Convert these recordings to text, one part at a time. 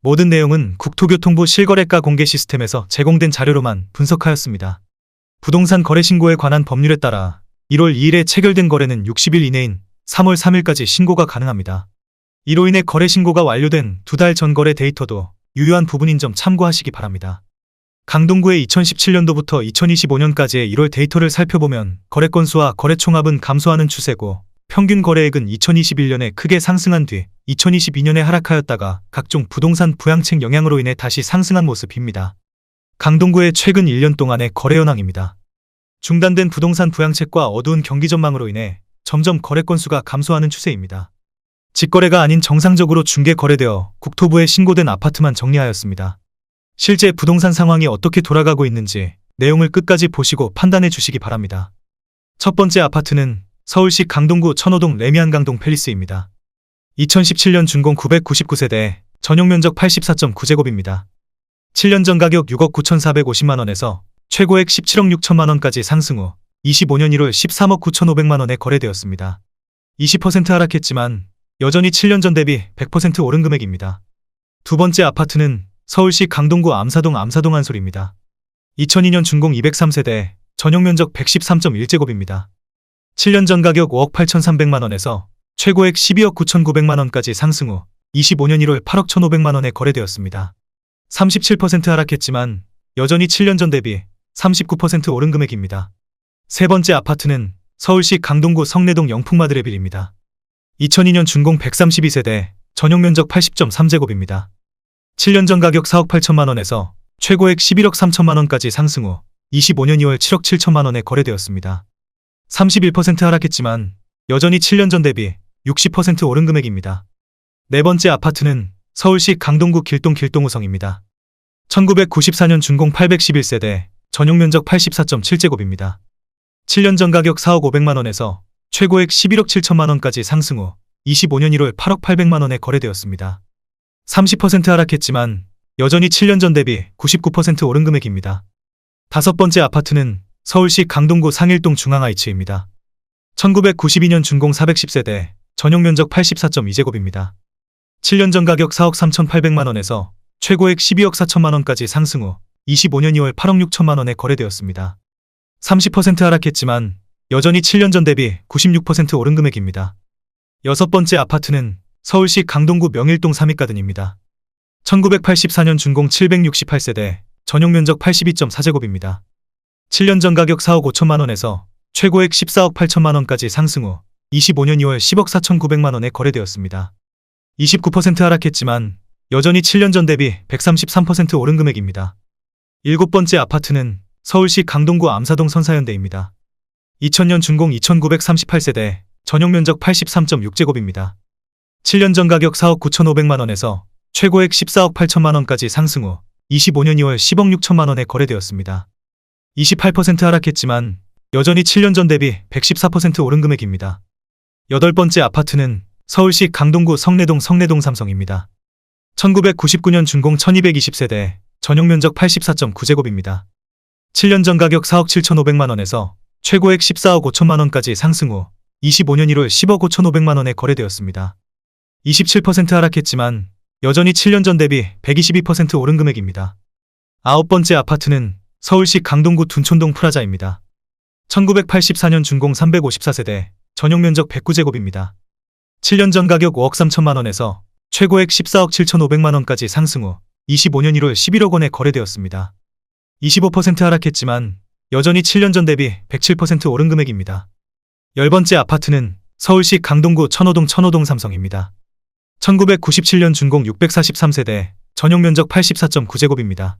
모든 내용은 국토교통부 실거래가 공개 시스템에서 제공된 자료로만 분석하였습니다. 부동산 거래 신고에 관한 법률에 따라 1월 2일에 체결된 거래는 60일 이내인 3월 3일까지 신고가 가능합니다. 이로 인해 거래 신고가 완료된 2달 전 거래 데이터도 유효한 부분인 점 참고하시기 바랍니다. 강동구의 2017년도부터 2025년까지의 1월 데이터를 살펴보면 거래 건수와 거래 총합은 감소하는 추세고 평균 거래액은 2021년에 크게 상승한 뒤 2022년에 하락하였다가 각종 부동산 부양책 영향으로 인해 다시 상승한 모습입니다. 강동구의 최근 1년 동안의 거래 현황입니다. 중단된 부동산 부양책과 어두운 경기 전망으로 인해 점점 거래 건수가 감소하는 추세입니다. 직거래가 아닌 정상적으로 중개 거래되어 국토부에 신고된 아파트만 정리하였습니다. 실제 부동산 상황이 어떻게 돌아가고 있는지 내용을 끝까지 보시고 판단해 주시기 바랍니다. 첫 번째 아파트는 서울시 강동구 천호동 레미안강동 팰리스입니다. 2017년 준공 999세대, 전용면적 84.9제곱입니다. 7년 전 가격 6억 9,450만원에서 최고액 17억 6천만원까지 상승 후 25년 1월 13억 9,500만원에 거래되었습니다. 20% 하락했지만 여전히 7년 전 대비 100% 오른 금액입니다. 두 번째 아파트는 서울시 강동구 암사동 한솔입니다. 2002년 준공 203세대, 전용면적 113.1제곱입니다. 7년 전 가격 5억 8,300만원에서 최고액 12억 9,900만원까지 상승 후 25년 1월 8억 1,500만원에 거래되었습니다. 37% 하락했지만 여전히 7년 전 대비 39% 오른 금액입니다. 세 번째 아파트는 서울시 강동구 성내동 영풍마드레빌입니다. 2002년 준공 132세대, 전용면적 80.3제곱입니다. 7년 전 가격 4억 8천만원에서 최고액 11억 3천만원까지 상승 후 25년 2월 7억 7천만원에 거래되었습니다. 31% 하락했지만 여전히 7년 전 대비 60% 오른 금액입니다. 네 번째 아파트는 서울시 강동구 길동우성입니다. 1994년 준공 811세대, 전용면적 84.7제곱입니다. 7년 전 가격 4억 500만원에서 최고액 11억 7천만원까지 상승 후 25년 1월 8억 800만원에 거래되었습니다. 30% 하락했지만 여전히 7년 전 대비 99% 오른 금액입니다. 다섯 번째 아파트는 서울시 강동구 상일동 중앙하이츠입니다. 1992년 준공 410세대, 전용면적 84.2제곱입니다. 7년 전 가격 4억 3,800만원에서 최고액 12억 4천만원까지 상승 후 25년 2월 8억 6천만원에 거래되었습니다. 30% 하락했지만 여전히 7년 전 대비 96% 오른 금액입니다. 여섯 번째 아파트는 서울시 강동구 명일동 삼익가든입니다. 1984년 준공 768세대, 전용면적 82.4제곱입니다. 7년 전 가격 4억 5천만원에서 최고액 14억 8천만원까지 상승 후 25년 2월 10억 4,900만원에 거래되었습니다. 29% 하락했지만 여전히 7년 전 대비 133% 오른 금액입니다. 일곱 번째 아파트는 서울시 강동구 암사동 선사현대입니다. 2000년 준공 2938세대, 전용면적 83.6제곱입니다. 7년 전 가격 4억 9,500만원에서 최고액 14억 8천만원까지 상승 후 25년 2월 10억 6천만원에 거래되었습니다. 28% 하락했지만 여전히 7년 전 대비 114% 오른 금액입니다. 여덟 번째 아파트는 서울시 강동구 성내동 삼성입니다. 1999년 준공 1220세대, 전용면적 84.9제곱입니다. 7년 전 가격 4억 7,500만원에서 최고액 14억 5천만원까지 상승 후 25년 1월 10억 5,500만원에 거래되었습니다. 27% 하락했지만 여전히 7년 전 대비 122% 오른 금액입니다. 아홉 번째 아파트는 서울시 강동구 둔촌동 프라자입니다. 1984년 준공 354세대, 전용면적 109제곱입니다. 7년 전 가격 5억 3천만원에서 최고액 14억 7,500만원까지 상승 후 25년 1월 11억 원에 거래되었습니다. 25% 하락했지만 여전히 7년 전 대비 107% 오른 금액입니다. 열 번째 아파트는 서울시 강동구 천호동 삼성입니다. 1997년 준공 643세대, 전용면적 84.9제곱입니다.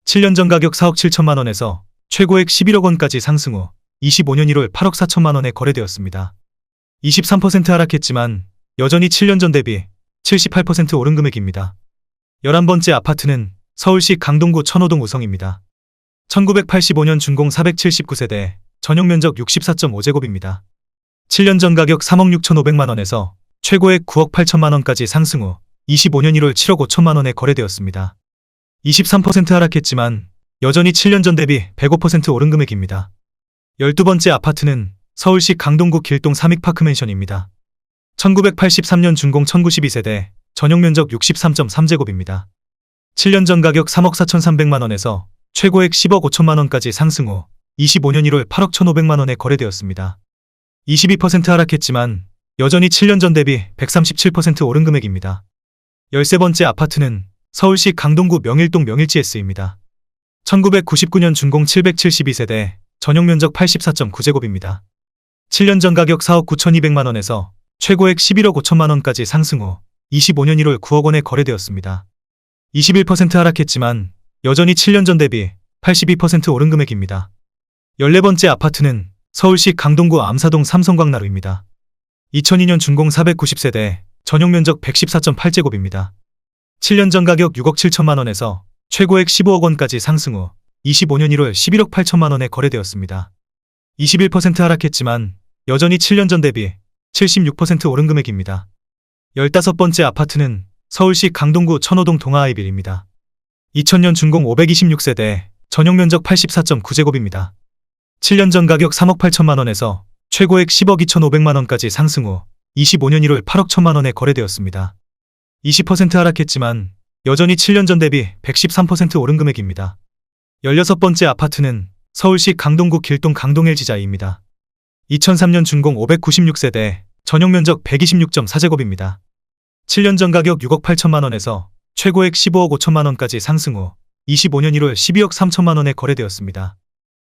7년 전 가격 4억 7천만원에서 최고액 11억 원까지 상승 후 25년 1월 8억 4천만원에 거래되었습니다. 23% 하락했지만 여전히 7년 전 대비 78% 오른 금액입니다. 11번째 아파트는 서울시 강동구 천호동 우성입니다. 1985년 준공 479세대, 전용면적 64.5제곱입니다. 7년 전 가격 3억 6,500만원에서 최고액 9억 8천만원까지 상승 후 25년 1월 7억 5천만원에 거래되었습니다. 23% 하락했지만 여전히 7년 전 대비 105% 오른 금액입니다. 12번째 아파트는 서울시 강동구 길동 삼익파크맨션입니다. 1983년 준공 1092세대, 전용 면적 63.3제곱입니다. 7년 전 가격 3억 4,300만 원에서 최고액 10억 5천만 원까지 상승 후 25년 1월 8억 1,500만 원에 거래되었습니다. 22% 하락했지만 여전히 7년 전 대비 137% 오른 금액입니다. 13번째 아파트는 서울시 강동구 명일동 명일지S입니다. 1999년 준공 772세대, 전용 면적 84.9제곱입니다. 7년 전 가격 4억 9,200만 원에서 최고액 11억 5천만 원까지 상승 후 25년 1월 9억 원에 거래되었습니다. 21% 하락했지만 여전히 7년 전 대비 82% 오른 금액입니다. 14번째 아파트는 서울시 강동구 암사동 삼성광나루입니다. 2002년 준공 490세대, 전용 면적 114.8제곱입니다. 7년 전 가격 6억 7천만 원에서 최고액 15억 원까지 상승 후 25년 1월 11억 8천만 원에 거래되었습니다. 21% 하락했지만 여전히 7년 전 대비 76% 오른 금액입니다. 15번째 아파트는 서울시 강동구 천호동 동아아이빌입니다. 2000년 준공 526세대, 전용 면적 84.9제곱입니다. 7년 전 가격 3억 8천만 원에서 최고액 10억 2,500만 원까지 상승 후 25년 1월 8억 1천만 원에 거래되었습니다. 20% 하락했지만 여전히 7년 전 대비 113% 오른 금액입니다. 16번째 아파트는 서울시 강동구 길동 강동 LG자이입니다. 2003년 준공 596세대, 전용 면적 126.4제곱입니다. 7년 전 가격 6억 8천만 원에서 최고액 15억 5천만 원까지 상승 후 25년 1월 12억 3천만 원에 거래되었습니다.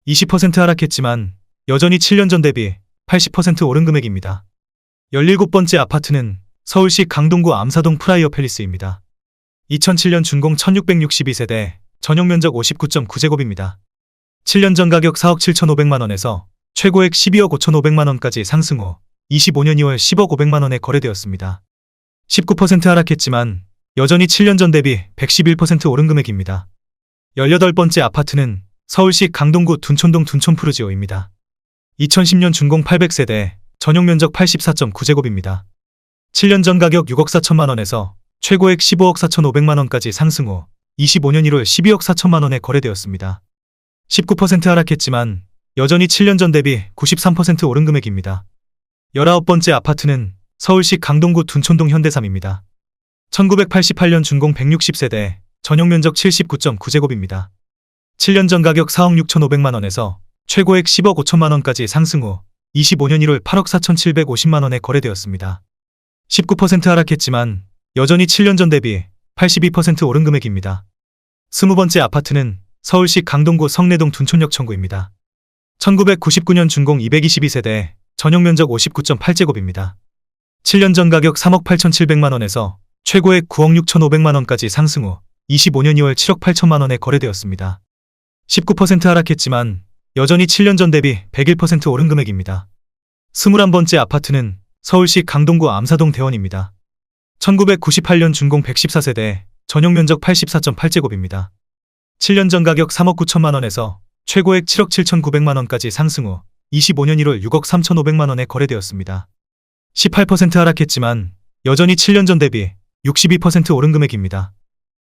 20% 하락했지만 여전히 7년 전 대비 80% 오른 금액입니다. 17번째 아파트는 서울시 강동구 암사동 프라이어 팰리스입니다. 2007년 준공 1662세대, 전용 면적 59.9제곱입니다. 7년 전 가격 4억 7,500만 원에서 최고액 12억 5,500만 원까지 상승 후 25년 2월 10억 500만 원에 거래되었습니다. 19% 하락했지만 여전히 7년 전 대비 111% 오른 금액입니다. 18번째 아파트는 서울시 강동구 둔촌동 둔촌푸르지오입니다. 2010년 준공 800세대, 전용 면적 84.9제곱입니다. 7년 전 가격 6억 4천만 원에서 최고액 15억 4,500만 원까지 상승 후 25년 1월 12억 4천만 원에 거래되었습니다. 19% 하락했지만 여전히 7년 전 대비 93% 오른 금액입니다. 19번째 아파트는 서울시 강동구 둔촌동 현대삼입니다. 1988년 준공 160세대, 전용 면적 79.9제곱입니다. 7년 전 가격 4억 6,500만 원에서 최고액 10억 5천만 원까지 상승 후 25년 1월 8억 4,750만 원에 거래되었습니다. 19% 하락했지만 여전히 7년 전 대비 82% 오른 금액입니다. 20번째 아파트는 서울시 강동구 성내동 둔촌역 청구입니다. 1999년 준공 222세대, 전용 면적 59.8제곱입니다. 7년 전 가격 3억 8,700만 원에서 최고액 9억 6,500만 원까지 상승 후 25년 2월 7억 8천만 원에 거래되었습니다. 19% 하락했지만 여전히 7년 전 대비 101% 오른 금액입니다. 21번째 아파트는 서울시 강동구 암사동 대원입니다. 1998년 준공 114세대, 전용 면적 84.8제곱입니다. 7년 전 가격 3억 9천만 원에서 최고액 7억 7,900만 원까지 상승 후 25년 1월 6억 3,500만 원에 거래되었습니다. 18% 하락했지만 여전히 7년 전 대비 62% 오른 금액입니다.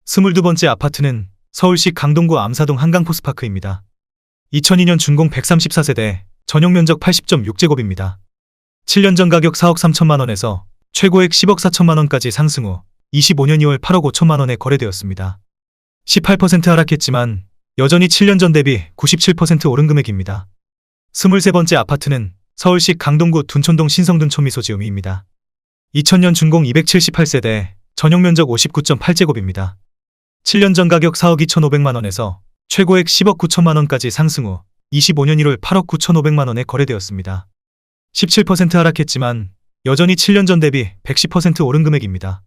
22번째 아파트는 서울시 강동구 암사동 한강포스파크입니다. 2002년 준공 134세대, 전용 면적 80.6제곱입니다. 7년 전 가격 4억 3천만 원에서 최고액 10억 4천만 원까지 상승 후 25년 2월 8억 5천만 원에 거래되었습니다. 18% 하락했지만 여전히 7년 전 대비 97% 오른 금액입니다. 23번째 아파트는 서울시 강동구 둔촌동 신성둔촌 미소지음입니다. 2000년 준공 278세대, 전용 면적 59.8제곱입니다. 7년 전 가격 4억 2,500만 원에서 최고액 10억 9천만 원까지 상승 후 25년 1월 8억 9,500만 원에 거래되었습니다. 17% 하락했지만 여전히 7년 전 대비 110% 오른 금액입니다.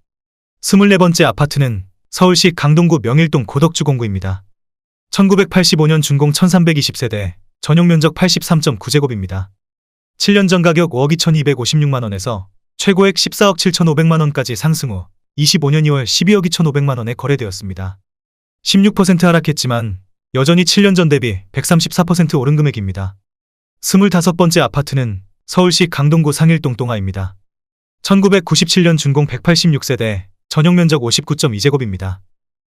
24번째 아파트는 서울시 강동구 명일동 고덕주공구입니다. 1985년 준공 1320세대, 전용 면적 83.9제곱입니다. 7년 전 가격 5억 2,256만 원에서 최고액 14억 7,500만 원까지 상승 후 25년 2월 12억 2,500만 원에 거래되었습니다. 16% 하락했지만 여전히 7년 전 대비 134% 오른 금액입니다. 25번째 아파트는 서울시 강동구 상일동 동아입니다. 1997년 준공 186세대, 전용 면적 59.2제곱입니다.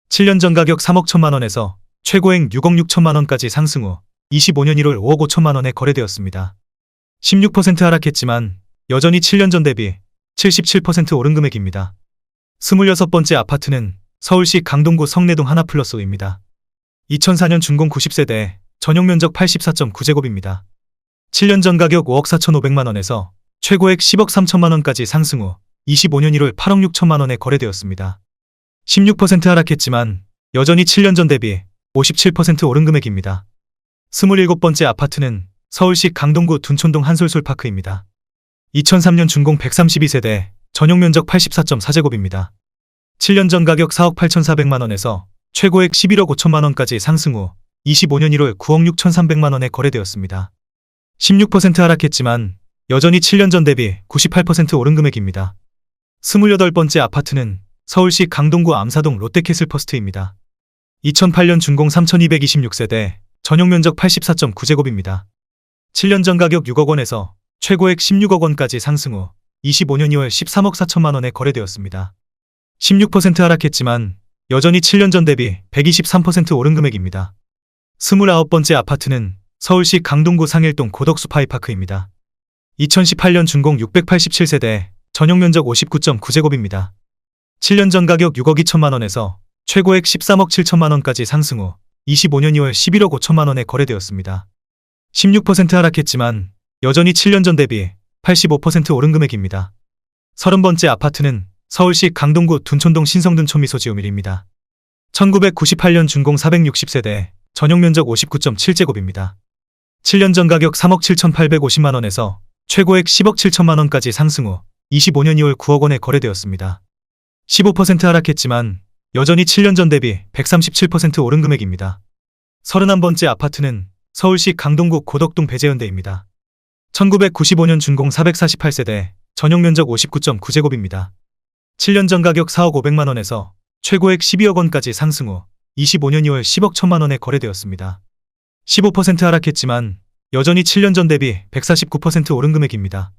7년 전 가격 3억 1천만 원에서 최고액 6억 6천만 원까지 상승 후 25년 1월 5억 5천만 원에 거래되었습니다. 16% 하락했지만 여전히 7년 전 대비 77% 오른 금액입니다. 26번째 아파트는 서울시 강동구 성내동 하나플러스입니다. 2004년 준공 90세대, 전용 면적 84.9제곱입니다. 7년 전 가격 5억 4,500만 원에서 최고액 10억 3천만 원까지 상승 후 25년 1월 8억 6천만 원에 거래되었습니다. 16% 하락했지만 여전히 7년 전 대비 57% 오른 금액입니다. 27번째 아파트는 서울시 강동구 둔촌동 한솔솔파크입니다. 2003년 준공 132세대, 전용 면적 84.4제곱입니다. 7년 전 가격 4억 8,400만 원에서 최고액 11억 5천만 원까지 상승 후 25년 1월 9억 6,300만 원에 거래되었습니다. 16% 하락했지만 여전히 7년 전 대비 98% 오른 금액입니다. 28번째 아파트는 서울시 강동구 암사동 롯데캐슬퍼스트입니다. 2008년 준공 3,226세대, 전용 면적 84.9제곱입니다. 7년 전 가격 6억 원에서 최고액 16억 원까지 상승 후 25년 2월 13억 4천만 원에 거래되었습니다. 16% 하락했지만 여전히 7년 전 대비 123% 오른 금액입니다. 29번째 아파트는 서울시 강동구 상일동 고덕수 파이파크입니다. 2018년 준공 687세대, 전용 면적 59.9제곱입니다. 7년 전 가격 6억 2천만 원에서 최고액 13억 7천만 원까지 상승 후 25년 2월 11억 5천만 원에 거래되었습니다. 16% 하락했지만 여전히 7년 전 대비 85% 오른 금액입니다. 30번째 아파트는 서울시 강동구 둔촌동 신성둔촌 미소지오밀입니다. 1998년 준공 460세대, 전용 면적 59.7제곱입니다. 7년 전 가격 3억 7,850만 원에서 최고액 10억 7천만 원까지 상승 후 25년 2월 9억 원에 거래되었습니다. 15% 하락했지만 여전히 7년 전 대비 137% 오른 금액입니다. 31번째 아파트는 서울시 강동구 고덕동 배재현대입니다. 1995년 준공 448세대, 전용 면적 59.9제곱입니다. 7년 전 가격 4억 500만 원에서 최고액 12억 원까지 상승 후 25년 2월 10억 1천만 원에 거래되었습니다. 15% 하락했지만 여전히 7년 전 대비 149% 오른 금액입니다.